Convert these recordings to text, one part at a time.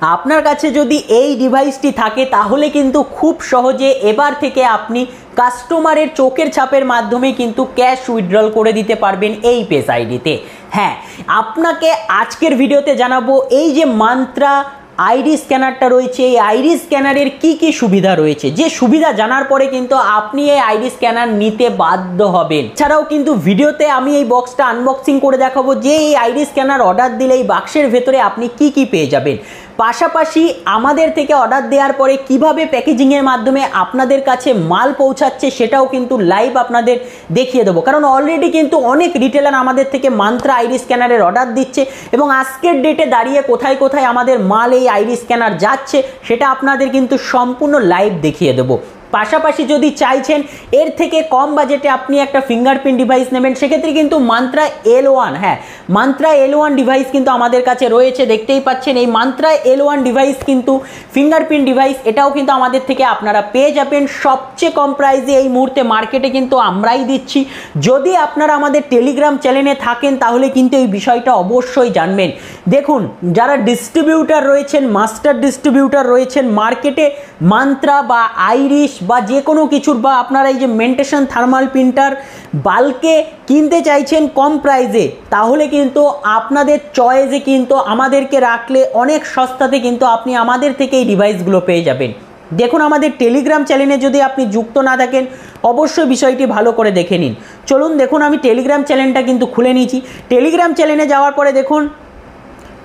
আপনার কাছে যদি এই ডিভাইসটি থাকে তাহলে কিন্তু খুব সহজে এবার থেকে আপনি কাস্টমারের চোখের ছাপের মাধ্যমে কিন্তু ক্যাশ উইথড্রল করে দিতে পারবেন এই পেজ আইডিতে। হ্যাঁ, আপনাকে আজকের ভিডিওতে জানাবো এই যে মান্ত্রা আইডি স্ক্যানারটা রয়েছে, এই আইডি স্ক্যানারের কি কি সুবিধা রয়েছে, যে সুবিধা জানার পরে কিন্তু আপনি এই আইডি স্ক্যানার নিতে বাধ্য হবেন। এছাড়াও কিন্তু ভিডিওতে আমি এই বক্সটা আনবক্সিং করে দেখাবো যে এই আইডি স্ক্যানার অর্ডার দিলে এই বাক্সের ভেতরে আপনি কি কি পেয়ে যাবেন। পাশাপাশি আমাদের থেকে অর্ডার দেওয়ার পরে কিভাবে প্যাকেজিংয়ের মাধ্যমে আপনাদের কাছে মাল পৌঁছাচ্ছে সেটাও কিন্তু লাইভ আপনাদের দেখিয়ে দেবো। কারণ অলরেডি কিন্তু অনেক রিটেলার আমাদের থেকে মান্ত্রা আইডি স্ক্যানারের অর্ডার দিচ্ছে এবং আজকের ডেটে দাঁড়িয়ে কোথায় কোথায় আমাদের মাল এই আইডি স্ক্যানার যাচ্ছে সেটা আপনাদের কিন্তু সম্পূর্ণ লাইভ দেখিয়ে দেবো। পাশাপাশি যদি চাইছেন এর থেকে কম বাজেটে আপনি একটা ফিঙ্গারপ্রিন্ট ডিভাইস নেবেন, সেক্ষেত্রে কিন্তু মান্ত্রা L1, হ্যাঁ মান্ত্রা L1 ডিভাইস কিন্তু আমাদের কাছে রয়েছে। দেখতেই পাচ্ছেন এই মান্ত্রা L1 ডিভাইস কিন্তু ফিঙ্গারপ্রিন্ট ডিভাইস, এটাও কিন্তু আমাদের থেকে আপনারা পেয়ে যাবেন সবচেয়ে কম প্রাইসে। এই মুহূর্তে মার্কেটে কিন্তু আমরাই দিচ্ছি। যদি আপনারা আমাদের টেলিগ্রাম চ্যানেলে থাকেন তাহলে কিন্তু এই বিষয়টা অবশ্যই জানবেন। দেখুন, যারা ডিস্ট্রিবিউটার রয়েছেন, মাস্টার ডিস্ট্রিবিউটার রয়েছেন মার্কেটে মান্ত্রা বা আইরিশ বা যে কোনো কিছুর, বা আপনারা এই যে মেন্টেশন থার্মাল প্রিন্টার বাল্কে কিনতে চাইছেন কম প্রাইসে, তাহলে কিন্তু আপনাদের চয়েসে কিন্তু আমাদেরকে রাখলে অনেক সস্তাতে কিন্তু আপনি আমাদের থেকে এই ডিভাইসগুলো পেয়ে যাবেন। দেখুন, আমাদের টেলিগ্রাম চ্যানেলে যদি আপনি যুক্ত না থাকেন অবশ্যই বিষয়টি ভালো করে দেখে নিন। চলুন দেখুন, আমি টেলিগ্রাম চ্যানেলটা কিন্তু খুলে নিয়েছি। টেলিগ্রাম চ্যানেলে যাওয়ার পরে দেখুন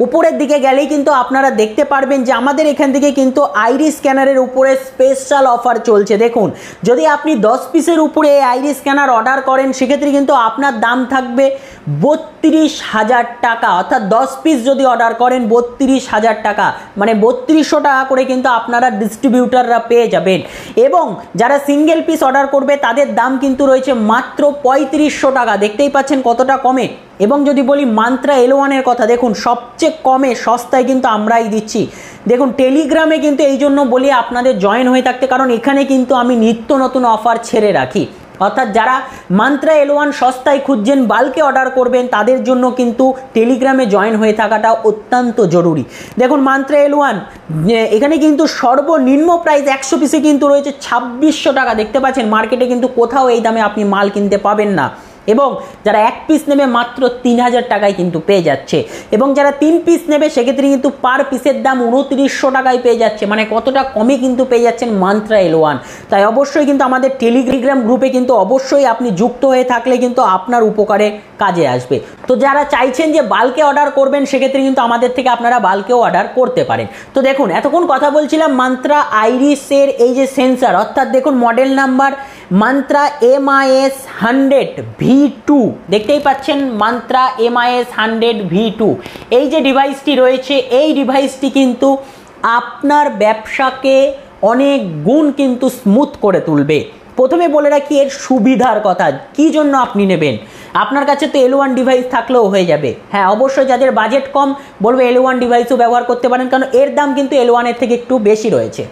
উপরের দিকে গেলেই কিন্তু আপনারা দেখতে পারবেন যে আমাদের এখান থেকে কিন্তু আইডি স্ক্যানারের উপরে স্পেশাল অফার চলছে। দেখুন, যদি আপনি 10 পিসের উপরে আইডি স্ক্যানার অর্ডার করেন সেক্ষেত্রে কিন্তু আপনার দাম থাকবে 32,000 টাকা, অর্থাৎ 10 পিস যদি অর্ডার করেন 32,000 টাকা, মানে 3200 টাকা করে কিন্তু আপনারা ডিস্ট্রিবিউটাররা পেয়ে যাবেন। এবং যারা সিঙ্গেল পিস অর্ডার করবে তাদের দাম কিন্তু রয়েছে মাত্র 3500 টাকা। দেখতেই পাচ্ছেন কতটা কমে। এবং যদি বলি মান্ত্রা L1 এর কথা, দেখুন সবচেয়ে কমে সস্তায় কিন্তু আমরাই দিচ্ছি। দেখুন, টেলিগ্রামে কিন্তু এই জন্য বলি আপনাদের জয়েন হয়ে থাকতে, কারণ এখানে কিন্তু আমি নিত্য নতুন অফার ছেড়ে রাখি। অর্থাৎ যারা মান্ত্রা L1 সস্তায় খুঁজছেন, বাল্কে অর্ডার করবেন, তাদের জন্য কিন্তু টেলিগ্রামে জয়েন হয়ে থাকাটা অত্যন্ত জরুরি। দেখুন, মান্ত্রা L1 এখানে কিন্তু সর্বনিম্ন প্রাইস 100 পিসে কিন্তু রয়েছে 2600 টাকা। দেখতে পাচ্ছেন মার্কেটে কিন্তু কোথাও এই দামে আপনি মাল কিনতে পাবেন না। এবং যারা 1 পিস নেবে মাত্র 3000 টাকায় কিন্তু পেয়ে যাচ্ছে। এবং যারা 3 পিস নেবে সেক্ষেত্রে কিন্তু পার পিসের দাম 2900 টাকায় পেয়ে যাচ্ছে। মানে কতটা কমে কিন্তু পেয়ে যাচ্ছেন মান্ত্রা L1। তাই অবশ্যই কিন্তু আমাদের টেলিগ্রাম গ্রুপে কিন্তু অবশ্যই আপনি যুক্ত হয়ে থাকলে কিন্তু আপনার উপকারে কাজে আসবে। তো যারা চাইছেন যে বাল্কে অর্ডার করবেন সেক্ষেত্রে কিন্তু আমাদের থেকে আপনারা বাল্কেও অর্ডার করতে পারেন। তো দেখুন, এতক্ষণ কথা বলছিলাম মান্ত্রা আইরিসের এই যে সেন্সার, অর্থাৎ দেখুন model number mantra MIS 100 V2, দেখতেই পাচ্ছেন মান্ত্রা MIS 100 V2। এই যে ডিভাইসটি রয়েছে এই ডিভাইসটি কিন্তু আপনার ব্যবসাকে অনেক গুণ কিন্তু স্মুথ করে তুলবে। প্রথমে বলে রাখি এর সুবিধার কথা, কি জন্য আপনি নেবেন। আপনার কাছে তো L1 ডিভাইস থাকলেও হয়ে যাবে। হ্যাঁ, অবশ্যই যাদের বাজেট কম বলবে L1 ডিভাইসও ব্যবহার করতে পারেন, কারণ এর দাম কিন্তু L1 এর থেকে একটু বেশি রয়েছে।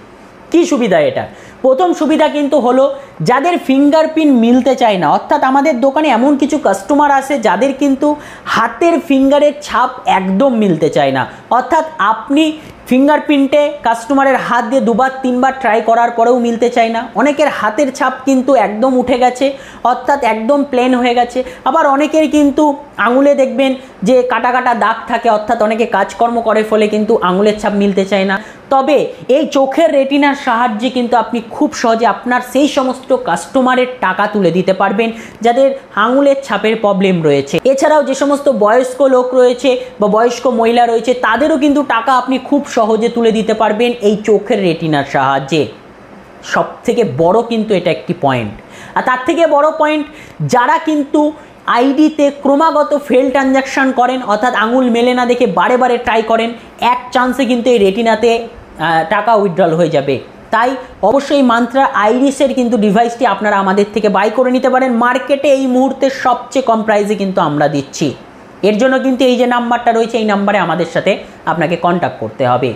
কি সুবিধা এটা? প্রথম সুবিধা কিন্তু হলো যাদের ফিঙ্গারপ্রিন্ট মিলতে চায় না, অর্থাৎ আমাদের দোকানে এমন কিছু কাস্টমার আছে যাদের কিন্তু হাতের ফিঙ্গারের ছাপ একদম মিলতে চায় না। অর্থাৎ আপনি ফিঙ্গারপ্রিন্টে কাস্টমারের হাত দিয়ে 2বার 3বার ট্রাই করার পরেও মিলতে চায় না। অনেকের হাতের ছাপ কিন্তু একদম উঠে গেছে, অর্থাৎ একদম প্লেন হয়ে গেছে। আবার অনেকের কিন্তু আঙুলে দেখবেন যে কাটা কাটা দাগ থাকে, অর্থাৎ অনেকে কাজকর্ম করে ফলে কিন্তু আঙুলের ছাপ মিলতে চায় না। তবে এই চোখের রেটিনার সাহায্যে কিন্তু আপনি খুব সহজে আপনার সেই সমস্ত কাস্টমারের টাকা তুলে দিতে পারবেন যাদের আঙুলের ছাপের প্রবলেম রয়েছে। এছাড়াও যে সমস্ত বয়স্ক লোক রয়েছে বা বয়স্ক মহিলা রয়েছে তাদেরও কিন্তু টাকা আপনি খুব সহজে তুলে দিতে পারবেন এই চোখের রেটিনার সাহায্যে। সব থেকে বড় কিন্তু এটা একটি পয়েন্ট। আর তার থেকে বড় পয়েন্ট, যারা কিন্তু আইডিতে ক্রমাগত ফেল ট্রানজ্যাকশান করেন, অর্থাৎ আঙুল মেলে না দেখে বারে বারে ট্রাই করেন, এক চান্সে কিন্তু এই রেটিনাতে টাকা উইথড্রল হয়ে যাবে। তাই অবশ্যই মান্ত্রা আইরিসের কিন্তু ডিভাইসটি আপনারা আমাদের থেকে বাই করে নিতে পারেন। মার্কেটে এই মুহূর্তে সবচেয়ে কম প্রাইসে কিন্তু আমরা দিচ্ছি। এর জন্য কিন্তু এই যে নাম্বারটা রয়েছে এই নাম্বারে আমাদের সাথে আপনাকে কন্ট্যাক্ট করতে হবে।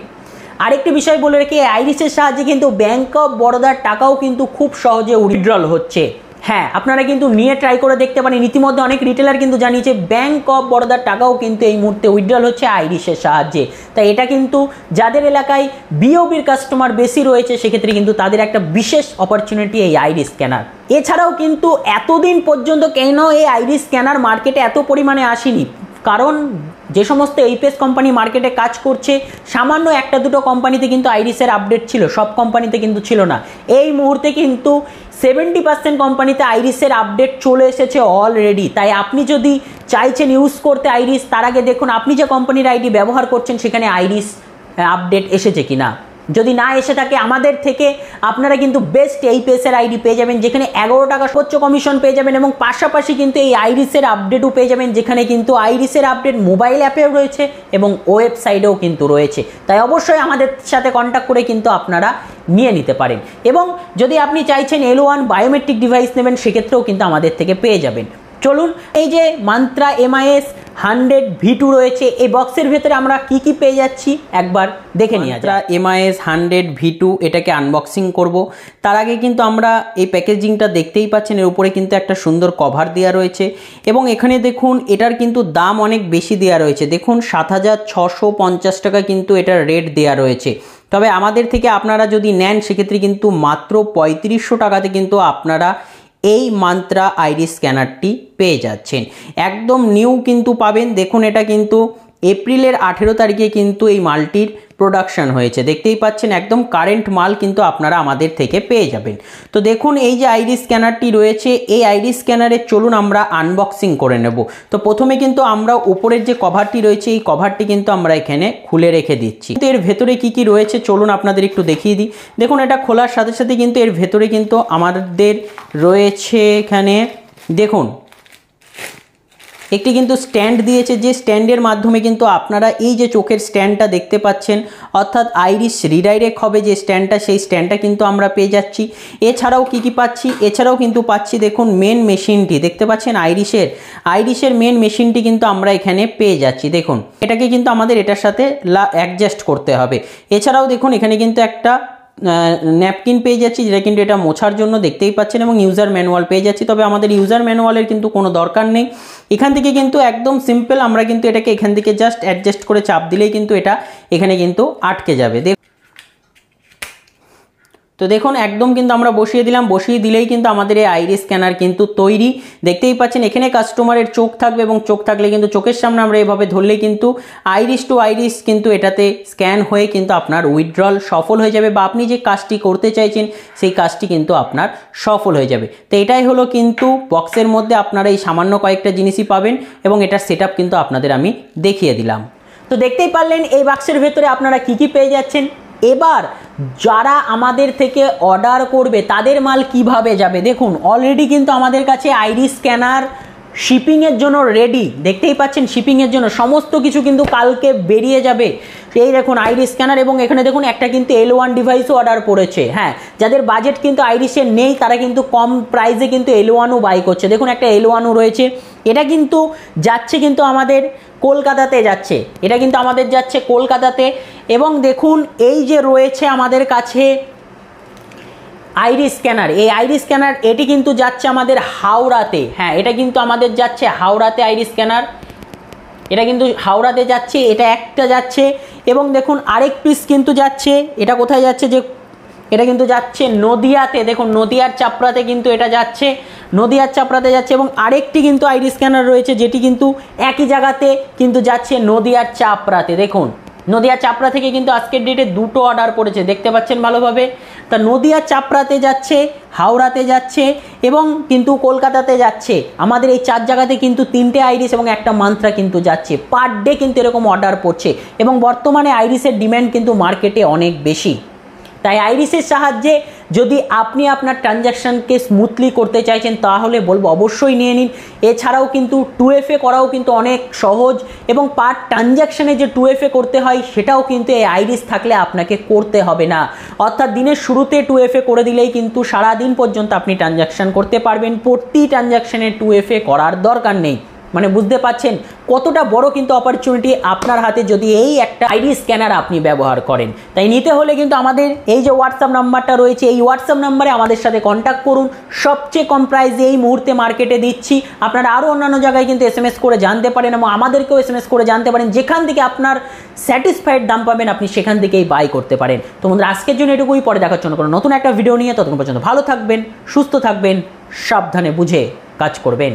আরেকটি বিষয় বলে রাখি, আইরিসের সাহায্যে কিন্তু ব্যাংক অফ বরোদার টাকাও কিন্তু খুব সহজে উইথড্রল হচ্ছে। হ্যাঁ, আপনারা কিন্তু নিয়ে ট্রাই করে দেখতে পারেন। ইতিমধ্যে অনেক রিটেলার কিন্তু জানিয়েছে ব্যাংক অফ বরোদার টাকাও কিন্তু এই মুহূর্তে উইথড্রল হচ্ছে আইরিসের সাহায্যে। তাই এটা কিন্তু যাদের এলাকায় বিওবির কাস্টমার বেশি রয়েছে সেক্ষেত্রে কিন্তু তাদের একটা বিশেষ অপরচুনিটি এই আইরিস স্ক্যানার। এছাড়াও কিন্তু এতদিন পর্যন্ত কেন এই আইরিস স্ক্যানার মার্কেটে এত পরিমাণে আসেনি, কারণ যে সমস্ত এইপিএস কোম্পানি মার্কেটে কাজ করছে সামান্য একটা দুটো কোম্পানিতে কিন্তু আইরিসের আপডেট ছিল, সব কোম্পানিতে কিন্তু ছিল না। এই মুহূর্তে কিন্তু 70% কোম্পানিতে আইরিসের আপডেট চলে এসেছে অলরেডি। তাই আপনি যদি চাইছেন ইউজ করতে আইরিস, তার আগে দেখুন আপনি যে কোম্পানির আইডি ব্যবহার করছেন সেখানে আইরিস আপডেট এসেছে কিনা। যদি না এসে থাকে আমাদের থেকে আপনারা কিন্তু বেস্ট এইপিএসের আইডি পেয়ে যাবেন, যেখানে 11 টাকা সর্বোচ্চ কমিশন পেয়ে যাবেন এবং পাশাপাশি কিন্তু এই আইরিসের আপডেটও পেয়ে যাবেন, যেখানে কিন্তু আইরিসের আপডেট মোবাইল অ্যাপেও রয়েছে এবং ওয়েবসাইটেও কিন্তু রয়েছে। তাই অবশ্যই আমাদের সাথে কন্ট্যাক্ট করে কিন্তু আপনারা নিয়ে নিতে পারেন। এবং যদি আপনি চাইছেন L1 বায়োমেট্রিক ডিভাইস নেবেন সেক্ষেত্রেও কিন্তু আমাদের থেকে পেয়ে যাবেন। চলুন, এই যে মান্ত্রা MIS 100 V2 রয়েছে, এই বক্সের ভেতরে আমরা কি পেয়ে যাচ্ছি একবার দেখে নিই। মান্ত্রা MIS 100 V2 এটাকে আনবক্সিং করব। তার আগে কিন্তু আমরা এই প্যাকেজিংটা দেখতেই পাচ্ছেন, এর উপরে কিন্তু একটা সুন্দর কভার দেওয়া রয়েছে এবং এখানে দেখুন এটার কিন্তু দাম অনেক বেশি দেওয়া রয়েছে। দেখুন 7650 টাকা কিন্তু এটার রেট দেওয়া রয়েছে। তবে আমাদের থেকে আপনারা যদি নেন সেক্ষেত্রে কিন্তু মাত্র 3500 টাকাতে কিন্তু আপনারা এই মান্ত্রা আইরিস স্ক্যানারটি পেয়ে যাচ্ছেন। একদম নিউ কিন্তু পাবেন। দেখুন এটা কিন্তু এপ্রিলের 18 তারিখে কিন্তু এই মালটির প্রোডাকশন হয়েছে, দেখতেই পাচ্ছেন একদম কারেন্ট মাল কিন্তু আপনারা আমাদের থেকে পেয়ে যাবেন। তো দেখুন এই যে আইরিস স্ক্যানারটি রয়েছে, এই আইরিস স্ক্যানারের চলুন আমরা আনবক্সিং করে নেব। তো প্রথমে কিন্তু আমরা উপরের যে কভারটি রয়েছে এই কভারটি কিন্তু আমরা এখানে খুলে রেখে দিচ্ছি। তো এর ভেতরে কি রয়েছে চলুন আপনাদের একটু দেখিয়ে দিই। দেখুন এটা খোলার সাথে সাথে কিন্তু এর ভেতরে কিন্তু আমাদের রয়েছে এখানে দেখুন একটি কিন্তু স্ট্যান্ড দিয়েছে, যে স্ট্যান্ডের মাধ্যমে কিন্তু আপনারা এই যে চোখের স্ট্যান্ডটা দেখতে পাচ্ছেন অর্থাৎ আইরিস রিডাইরেক্ট হবে যে স্ট্যান্ডটা, সেই স্ট্যান্ডটা কিন্তু আমরা পেয়ে যাচ্ছি। এছাড়াও কি পাচ্ছি, এছাড়াও কিন্তু পাচ্ছি দেখুন মেন মেশিনটি দেখতে পাচ্ছেন আইরিসের মেন মেশিনটি কিন্তু আমরা এখানে পেয়ে যাচ্ছি। দেখুন এটাকে কিন্তু আমাদের এটার সাথে অ্যাডজাস্ট করতে হবে। এছাড়াও দেখুন এখানে কিন্তু একটা ন্যাপকিন পেয়ে যাচ্ছি, যেটা কিন্তু এটা মোছার জন্য দেখতেই পাচ্ছেন, এবং ইউজার ম্যানুয়াল পেয়ে যাচ্ছি। তবে আমাদের ইউজার ম্যানুয়ালের কিন্তু কোনো দরকার নেই, এখান থেকে কিন্তু একদম সিম্পল আমরা কিন্তু এটাকে এখান থেকে জাস্ট অ্যাডজাস্ট করে চাপ দিলেই কিন্তু এটা এখানে কিন্তু আটকে যাবে। তো দেখুন একদম কিন্তু আমরা বসিয়ে দিলাম, বসিয়ে দিলেই কিন্তু আমাদের এই আইরিস স্ক্যানার কিন্তু তৈরি। দেখতেই পাচ্ছেন এখানে কাস্টমারের চোখ থাকবে এবং চোখ থাকলে কিন্তু চোখের সামনে আমরা এভাবে ধরলেই কিন্তু আইরিস টু আইরিস কিন্তু এটাতে স্ক্যান হয়ে কিন্তু আপনার উইথড্রল সফল হয়ে যাবে, বা আপনি যে কাজটি করতে চাইছেন সেই কাজটি কিন্তু আপনার সফল হয়ে যাবে। তো এটাই হলো কিন্তু বক্সের মধ্যে আপনারা এই সামান্য কয়েকটা জিনিসই পাবেন এবং এটার সেটআপ কিন্তু আপনাদের আমি দেখিয়ে দিলাম। তো দেখতেই পারলেন এই বাক্সের ভেতরে আপনারা কি পেয়ে যাচ্ছেন। এবার যারা আমাদের থেকে অর্ডার করবে তাদের মাল কিভাবে যাবে, দেখুন অলরেডি কিন্তু আমাদের কাছে আইরিস স্ক্যানার শিপিংয়ের জন্য রেডি। দেখতেই পাচ্ছেন শিপিংয়ের জন্য সমস্ত কিছু কিন্তু কালকে বেরিয়ে যাবে। এই দেখুন আইরিস স্ক্যানার, এবং এখানে দেখুন একটা কিন্তু L1 ডিভাইসও অর্ডার করেছে। হ্যাঁ, যাদের বাজেট কিন্তু আইরিসের নেই তারা কিন্তু কম প্রাইসে কিন্তু L1ও বাই করছে। দেখুন একটা L1ও রয়েছে, এটা কিন্তু যাচ্ছে কিন্তু আমাদের কলকাতাতে যাচ্ছে, এটা কিন্তু আমাদের যাচ্ছে কলকাতাতে। এবং দেখুন এই যে রয়েছে আমাদের কাছে আইরিস স্ক্যানার, এই আইরিস স্ক্যানার এটি কিন্তু যাচ্ছে আমাদের হাওড়াতে। হ্যাঁ, এটা কিন্তু আমাদের যাচ্ছে হাওড়াতে আইরিস স্ক্যানার, এটা কিন্তু হাওড়াতে যাচ্ছে, এটা একটা যাচ্ছে। এবং দেখুন আরেক পিস কিন্তু যাচ্ছে, এটা কোথায় যাচ্ছে, যে এটা কিন্তু যাচ্ছে নদিয়াতে। দেখুন নদিয়ার চাপড়াতে কিন্তু এটা যাচ্ছে, নদিয়ার চাপড়াতে যাচ্ছে। এবং আরেকটি কিন্তু আইরিস স্ক্যানার রয়েছে যেটি কিন্তু একই জায়গাতে কিন্তু যাচ্ছে নদিয়ার চাপড়াতে। দেখুন নদিয়ার চাপড়া থেকে কিন্তু আজকের ডেটে দুটো অর্ডার পড়েছে, দেখতে পাচ্ছেন ভালোভাবে। তা নদিয়ার চাপড়াতে যাচ্ছে, হাওড়াতে যাচ্ছে এবং কিন্তু কলকাতাতে যাচ্ছে। আমাদের এই 4 জায়গাতে কিন্তু 3টে আইরিস এবং একটা মান্ত্রা কিন্তু যাচ্ছে। পার ডে কিন্তু এরকম অর্ডার পড়ছে এবং বর্তমানে আইরিসের ডিম্যান্ড কিন্তু মার্কেটে অনেক বেশি। তাই আইরিসের সাহায্যে যদি আপনি আপনার ট্রানজ্যাকশানকে স্মুথলি করতে চাইছেন তাহলে বলবো অবশ্যই নিয়ে নিন। এছাড়াও কিন্তু 2FA করাও কিন্তু অনেক সহজ, এবং পার ট্রানজ্যাকশানে যে 2FA করতে হয় সেটাও কিন্তু এই আইরিস থাকলে আপনাকে করতে হবে না। অর্থাৎ দিনের শুরুতে 2FA করে দিলেই কিন্তু সারাদিন পর্যন্ত আপনি ট্রানজ্যাকশান করতে পারবেন, প্রতি ট্রানজ্যাকশানে 2FA করার দরকার নেই। মানে বুঝতে পাচ্ছেন কতটা বড় কিন্তু অপরচুনিটি আপনার হাতে যদি এই একটা আইডি স্ক্যানার আপনি ব্যবহার করেন। তাই নিতে হলে কিন্তু আমাদের এই যে হোয়াটসঅ্যাপ নাম্বারটা রয়েছে, এই হোয়াটসঅ্যাপ নাম্বারে আমাদের সাথে কন্ট্যাক্ট করুন। সবচেয়ে কম প্রাইসে এই মুহূর্তে মার্কেটে দিচ্ছি। আপনারা আরও অন্যান্য জায়গায় কিন্তু SMS করে জানতে পারেন এবং আমাদেরকেও SMS করে জানতে পারেন। যেখান থেকে আপনার স্যাটিসফাইড দাম পাবেন আপনি সেখান থেকেই বাই করতে পারেন। তো বন্ধুরা আজকের জন্য এটুকুই, পরে দেখার জন্য কোনো নতুন একটা ভিডিও নিয়ে, ততক্ষণ পর্যন্ত ভালো থাকবেন, সুস্থ থাকবেন, সাবধানে বুঝে কাজ করবেন।